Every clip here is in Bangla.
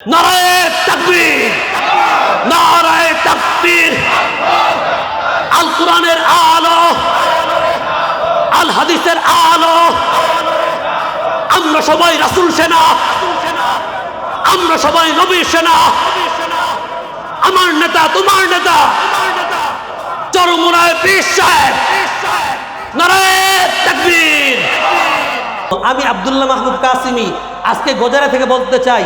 নারায়ে তাকবীর, নারায়ে তাকবীর। আল কোরআনের আলো, আল হাদিসের আলো। আমরা সবাই রাসূল সেনা, আমরা সবাই নবীর সেনা। আমার নেতা, তোমার নেতা চরমোনায় পীর সাহেব। নারায়ে তাকবীর। আমি আব্দুল্লাহ মাহমুদ কাসিমি আজকে গোজারা থেকে বলতে চাই,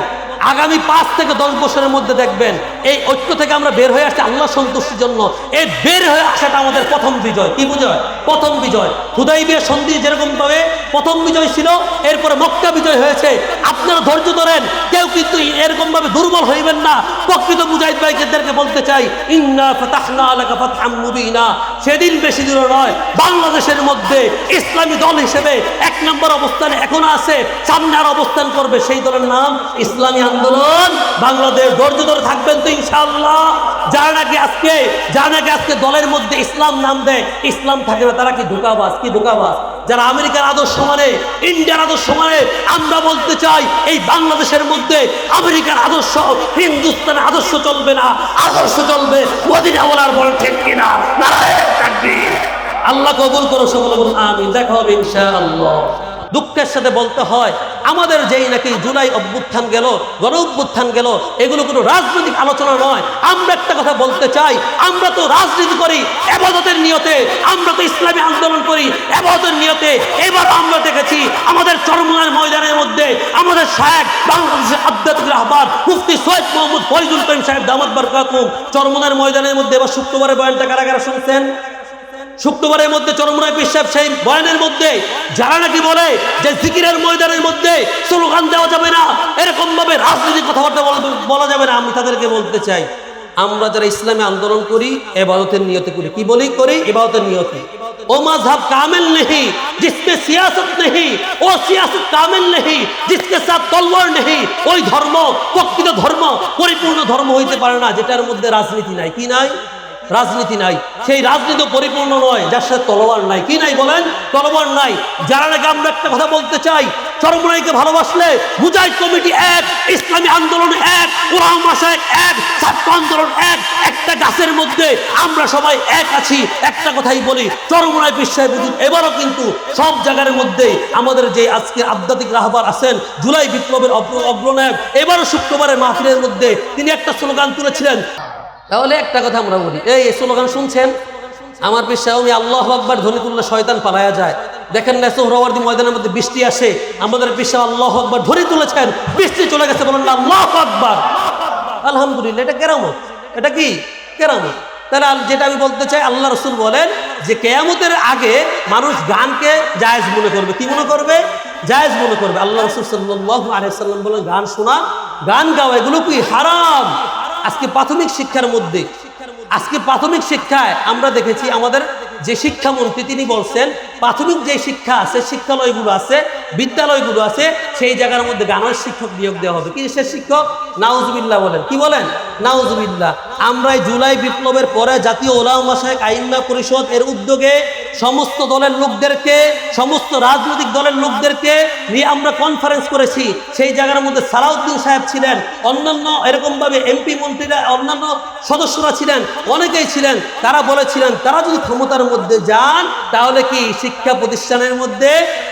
আগামী ৫ থেকে ১০ বছরের মধ্যে দেখবেন এই ঐক্য থেকে আমরা বের হয়ে আসছি আল্লাহ সন্তুষ্টির জন্য। এই বের হয়ে আসাটা আমাদের প্রথম বিজয়। কি বিজয়? প্রথম বিজয়। হুদাইবিয়া সন্ধি যেরকম ভাবে প্রথম বিজয় ছিল, এরপরে মক্কা বিজয় হয়েছে। আপনারা ধৈর্য ধরেন, কেউ কিন্তু এরকম ভাবে দুর্বল হইবেন না। প্রকৃত মুজাহিদ ভাইদেরকে বলতে চাই, ইন্না ফাতাহনা লাকা ফাতহাম মুবিনা। সেদিন বেশি দূর নয়, বাংলাদেশের মধ্যে ইসলামী দল হিসেবে ১ নম্বর অবস্থানে এখন আছে, সামনে আর অবস্থান করবে। সেই দলের নাম ইসলামী আন্দোলন বাংলাদেশ। ধৈর্য ধরে থাকবেন তো ইনশাআল্লাহ। যারা নাকি আজকে দলের মধ্যে ইসলাম নাম দেয়, ইসলাম থাকে না, তারা কি ধোঁকাবাজ। কি ধোঁকাবাজ? যারা আমেরিকার আদর্শ মানে, ইন্ডিয়ার আদর্শ মানে, আমরা বলতে চাই এই বাংলাদেশের মধ্যে আমেরিকার আদর্শ, হিন্দুস্তানের আদর্শ চলবে না, আদর্শ চলবে মদিনা ওয়ালার। বলেন ঠিক কিনা? নারায়ে তাকবীর। আল্লাহ কবুল করো, সকলে বলুন আমিন। দেখা হবে ইনশাআল্লাহ। দুঃখের সাথে বলতে হয়, আমাদের যেই নাকি জুলাই অভ্যুত্থান গেল, গণ অভ্যুত্থান গেল, এগুলো কোনো রাজনৈতিক আলোচনা নয়। আমরা একটা কথা বলতে চাই, আমরা তো রাজনীতি করি ইবাদতের নিয়তে, আমরা তো ইসলামী আন্দোলন করি ইবাদতের নিয়তে। এবার আমরা দেখেছি আমাদের চরমোনার ময়দানের মধ্যে আমাদের শায়েখ, বাংলাদেশের আধ্যাত্মিক রাহবার মুফতি সৈয়দ মোহাম্মদ ফরিদুল করিম সাহেব দামাত বারকাতুহুম চরমোনার ময়দানের মধ্যে এবার শুক্রবারের বয়ানটা কারা কারা শুনছেন? শুক্রবারের মধ্যে চরমোনায় পীর সাহেব সেই বয়ানের মধ্যে যারা নাকি বলে যে জিকিরের ময়দানের মধ্যে স্লোগান দেওয়া যাবে না, এরকম ভাবে রাজনৈতিক কথাবার্তা বলা যাবে না, আমি তাদেরকে বলতে চাই, আমরা যারা ইসলামী আন্দোলন করি ইবাদতের নিয়তে করি। কি বলি? করি ইবাদতের নিয়তে। ও মাযহাব কামিল नहीं जिसमें सियासत नहीं, ও সিয়াসত কামিল नहीं जिसके साथ তলোয়ার नहीं। ওই ধর্ম প্রকৃত ধর্ম, পরিপূর্ণ ধর্ম হইতে পারে না যেটার মধ্যে রাজনীতি নাই। কি নাই? রাজনীতি নাই। সেই রাজনীতি পরিপূর্ণ নয় যার সাথে তলোয়ার নাই। কি নাই বলেন? তলোয়ার নাই। যারা নাকি, আমরা একটা কথা বলতে চাই, চরমোনাইকে ভালোবাসলে মুজাহিদ কমিটি এক, ইসলামী আন্দোলন এক, উলামা শায়েখ এক, ছাত্র আন্দোলন এক, একটা গাছের মধ্যে আমরা সবাই এক আছি। একটা কথাই বলি, চরমোনাই পীর সাহেব এবারও কিন্তু সব জায়গার মধ্যে আমাদের যে আজকে আধ্যাত্মিক রাহবার আছেন, জুলাই বিপ্লবের অগ্রনায়ক, এবারও শুক্রবারের মাহফিলের মধ্যে তিনি একটা স্লোগান তুলেছিলেন। তাহলে একটা কথা আমরা বলি, এই স্লোগান শুনছেন? আমার পীর সাহেব আল্লাহু আকবার ধ্বনি তুললে শয়তান পালায়া যায়। দেখেন না সোহরাওয়ার্দী ময়দানের মধ্যে বৃষ্টি আসে, আমাদের পীর সাহেব আল্লাহু আকবার ধ্বনি তুলেছেন, বৃষ্টি চলে গেছে। বলেন না আল্লাহু আকবার। আলহামদুলিল্লাহ। এটা কেরামত। এটা কি কেরামত? তাহলে যেটা আমি বলতে চাই, আল্লাহ রাসূল বলেন যে কিয়ামতের আগে মানুষ গানকে জায়েজ মনে করবে। কি মনে করবে? জায়েজ মনে করবে। আল্লাহ রাসূল সাল্লাল্লাহু আলাইহি সাল্লাম বলেন, গান শোনা, গান গাওয়া এগুলো কি হারাম। আজকে প্রাথমিক শিক্ষার মধ্যে, আজকে প্রাথমিক শিক্ষায় আমরা দেখেছি আমাদের যে শিক্ষামন্ত্রী তিনি বলছেন প্রাথমিক যে শিক্ষা আছে, শিক্ষালয়গুলো আছে, বিদ্যালয়গুলো আছে, সেই জায়গার মধ্যে গানের শিক্ষক নিয়োগ দেওয়া হবে। কিসের শিক্ষক? নাউজুবিল্লাহ বলেন। কি বলেন? নাউজুবিল্লাহ। আমরা জুলাই বিপ্লবের পরে জাতীয় উলামা শায়েখ আইম্মা পরিষদ এর উদ্যোগে সমস্ত দলের লোকদেরকে, সমস্ত রাজনৈতিক দলের লোকদেরকে নিয়ে আমরা কনফারেন্স করেছি। সেই জায়গার মধ্যে সালাউদ্দিন সাহেব ছিলেন, অন্যান্য এরকমভাবে এমপি মন্ত্রীরা, অন্যান্য সদস্যরা ছিলেন, অনেকেই ছিলেন। তারা বলেছিলেন তারা যদি ক্ষমতার মধ্যে যান তাহলে কি শিক্ষা প্রতিষ্ঠানের মধ্যে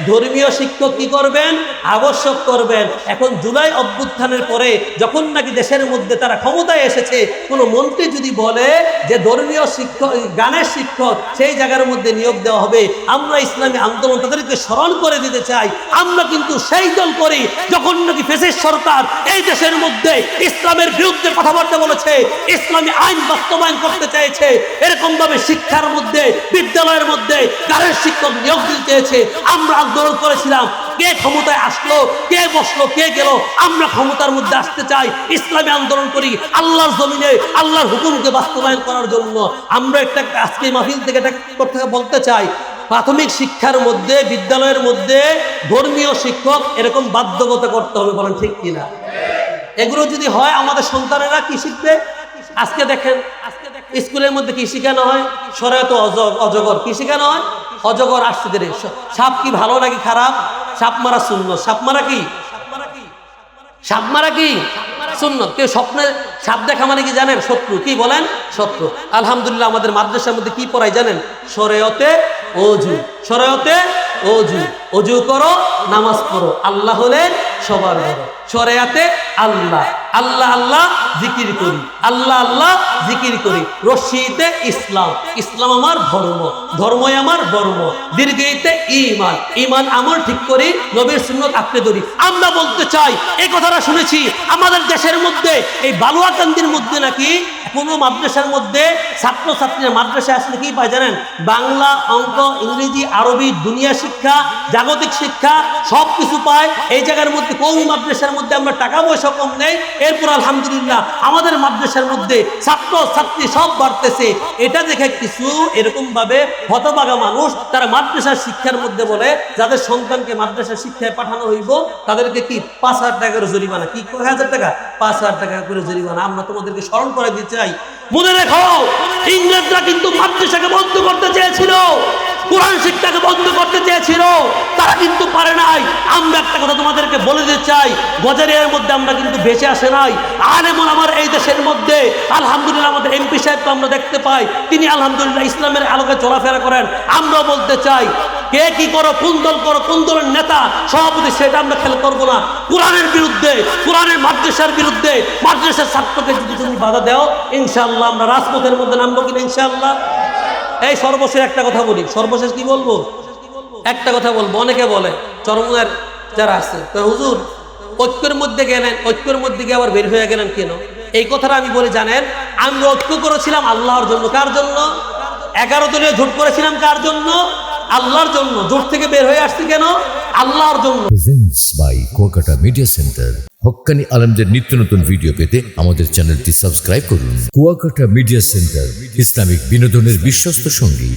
ধর্মীয় শিক্ষক কি করবেন? আবশ্যক করবেন। এখন জুলাই অভ্যুত্থানের পরে যখন নাকি দেশের মধ্যে তারা ক্ষমতায় এসেছে, কোনো মন্ত্রী যদি বলে যে ধর্মীয় শিক্ষক, গানের শিক্ষক সেই জায়গার মধ্যে নিয়োগ দেওয়া হবে, আমরা ইসলামী আন্দোলন তাদেরকে স্মরণ করে দিতে চাই, আমরা কিন্তু সেই দল করি যখন নাকি ফ্যাসিস্ট সরকার এই দেশের মধ্যে ইসলামের বিরুদ্ধে কথাবার্তা বলেছে, ইসলামী আইন বাস্তবায়ন করতে চেয়েছে, এরকম ভাবে শিক্ষার মধ্যে, বিদ্যালয়ের মধ্যে গানের শিক্ষক নিয়োগ দিতে চেয়েছে। আমরা আন্দোলন করেছিলাম, কে ক্ষমতায় আসলো, কে বসলো, কে গেল, আমরা ক্ষমতার মধ্যে আসতে চাই, ইসলামী আন্দোলন করি আল্লাহর জমিনে আল্লাহর হুকুমকে বাস্তবায়ন করার জন্য। আমরা একটা আজকে মাহফিল থেকে একটা কথা বলতে চাই, প্রাথমিক শিক্ষার মধ্যে, বিদ্যালয়ের মধ্যে ধর্মীয় শিক্ষক এরকম বাধ্যগত করতে হবে। বলেন ঠিক কিনা? এগুলো যদি হয় আমাদের সন্তানেরা কি শিখবে? আজকে দেখেন স্কুলের মধ্যে কি শেখানো হয়? শরীয়ত অজগর। কি শেখানো হয়? অজগর আসছে ধীরে। সাপ কি ভালো নাকি খারাপ? সাপ মারা সুন্নাত। সাপ মারা কি? সাপ মারা কি? সুন্নত। কেউ স্বপ্নে সাপ দেখা মানে কি জানেন? শত্রু। কি বলেন? শত্রু। আলহামদুলিল্লাহ আমাদের মাদ্রাসার মধ্যে কি পড়াই জানেন? শরেয়তে অজু। শরেয়তে অজু। অজু করো, নামাজ পড়ো, আল্লাহ হলেন সবার বড়। শরেয়াতে আল্লাহ, আল্লাহ আল্লাহ জিকির করি, আল্লাহ আল্লাহ জিকির করি। রশিতে ইসলাম, ইসলাম আমার ধর্ম, ধর্মই আমার ধর্ম। দীর্ঘইতে ঈমান, ঈমান আমল ঠিক করি, নবীর সুন্নাত আঁকড়ে ধরি। আমরা বলতে চাই, এই কথাটা শুনেছি আমাদের দেশের মধ্যে এই বালুয়াকান্দির মধ্যে নাকি কোনো মাদ্রাসার মধ্যে ছাত্রছাত্রীরা মাদ্রাসায় আসলে কি পায় জানেন? বাংলা, অঙ্ক, ইংরেজি, আরবি, দুনিয়া শিক্ষা, জাগতিক শিক্ষা সব কিছু পায়। এই জায়গার মধ্যে কোন মাদ্রাসার মধ্যে আমরা টাকা পয়সা কম নেই। এরপর আলহামদুলিল্লাহ আমাদের মাদ্রাসার মধ্যে ছাত্র ছাত্রী সব বাড়তেছে। এটা দেখে কিছু এরকম ভাবে হতভাগা মানুষ তারা মাদ্রাসার শিক্ষার মধ্যে বলে যাদের সন্তানকে মাদ্রাসার শিক্ষায় পাঠানো হইব তাদেরকে কি 5,000 টাকা করে জরিমানা। কি 1,000 টাকা? 5,000 টাকা করে জরিমানা। আমরা তোমাদেরকে স্মরণ করে দিতে চাই, মনে রেখো ইংরেজরা কিন্তু মাদ্রাসাকে বন্ধ করতে চেয়েছিল, কোরআন শিক্ষাকে বন্ধ করতে চেয়েছিল, তারা কিন্তু পারে নাই। আমরা একটা কথা তোমাদেরকে বলে দিতে চাই, গজারিয়ার মধ্যে আমরা কিন্তু বেঁচে আসে নাই। আলেমুল আমার এই দেশের মধ্যে আলহামদুলিল্লাহ আমাদের এমপি সাহেবকে আমরা দেখতে পাই, তিনি আলহামদুলিল্লাহ ইসলামের আলোকে চলাফেরা করেন। আমরা বলতে চাই, কে কি করো, কোন দল করো, কোন দলের নেতা সভাপতি সেটা আমরা খেয়াল করবো না। কোরআনের বিরুদ্ধে, কোরআনের মাদ্রাসার বিরুদ্ধে, মাদ্রাসার ছাত্রকে যদি তুমি বাধা দাও, ইনশাআল্লাহ আমরা রাজপথের মধ্যে নামবো কিনা ইনশাআল্লাহ। এই সর্বশেষ একটা কথা বলি, সর্বশেষ কি বলবো? একটা কথা বলবো। অনেকে বলে চরমনের যারা আছে, হুজুর ঐক্যের মধ্যে গেলেন, ঐক্যের মধ্যে গিয়ে আবার বের হয়ে গেলেন কেন? এই কথাটা আমি বলি জানেন, আমরা ঐক্য করেছিলাম আল্লাহর জন্য। কার জন্য? 11 দলীয় জোট করেছিলাম কার জন্য? আল্লাহর জন্য। জোট থেকে বের হয়ে আসছি কেন? আল্লাহর জন্য। Presents by Kuakata media centre. হক্কানি আলেমদের নিত্য নতুন ভিডিও পেতে আমাদের চ্যানেলটি সাবস্ক্রাইব করুন। কুয়াকাটা মিডিয়া সেন্টার, ইসলামিক বিনোদনের বিশ্বস্ত সঙ্গী।